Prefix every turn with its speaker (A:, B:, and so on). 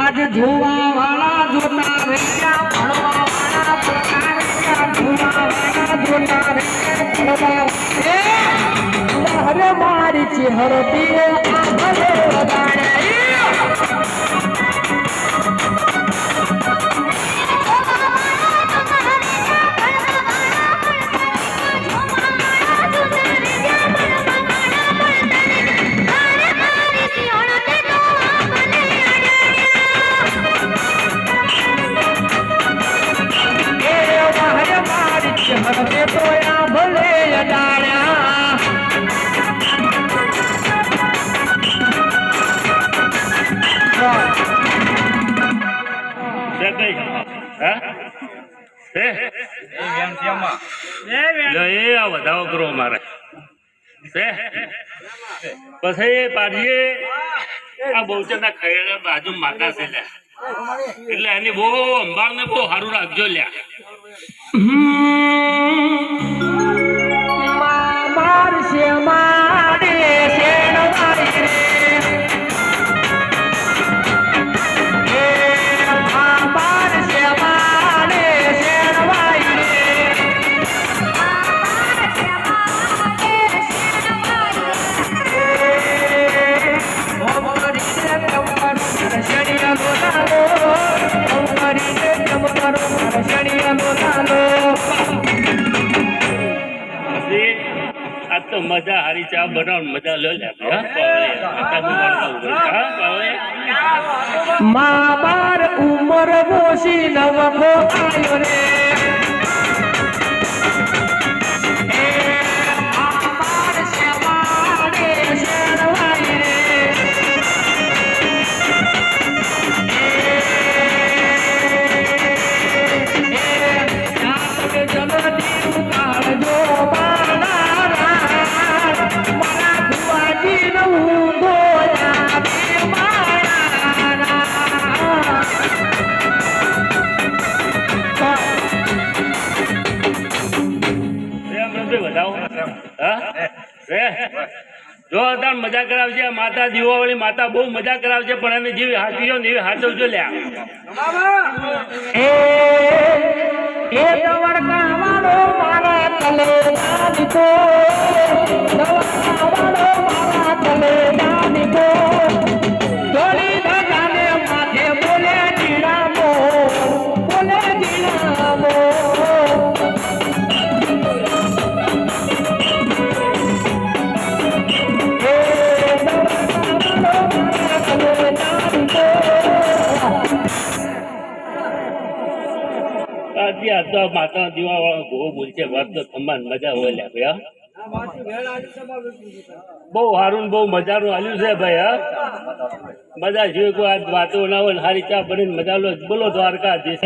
A: આજ ધોવા વાળા જોતા રહ્યા ભણવા વાળા જોતા રહ્યા ધોવા વાળા જોતા રહ્યા હરે મારી ચહેરતી આ ભલે વગાડે હરતે તોયા ભલે અડાડ્યા
B: વધાવો કરો મારે પછી પાડીએ આ બહુચર ના ખૈડા બાજુ માતા છે એટલે એની બહુ અંબાળ ને બહુ સારું રાખજો લ્યા
A: માર છે મારે શેણવાઈ રે માર છે મારે શેણવાઈ રે
B: આ તો મજા હારી ચા બનાવ મજા લો લે
A: મા બાર ઉમર બોસી નવખો આયો રે
B: જો તાર મજા કરાવશે માતા દીવાવાળી માતા બહુ મજા કરાવશે પણ એને જેવી હાચવીઓ ને એવી હાચવજો લ્યા
A: એ દવડકા વાળો મારા તલે નાનકો દવડકા વાળો મારા તલે નાનકો દોડી ધજાને માથે બોલે જીણામો
B: તો માતા દીવા વાળો બહુ બોલશે વાત તો સમાન મજા હોય લે ભાઈ બહુ સારું બહુ મજાનું હાલ્યું છે ભાઈ હા મજા જોઈ કોઈ આજ વાતો ના હોય સારી ચા બનીને મજા લો બોલો દ્વારકાધીશ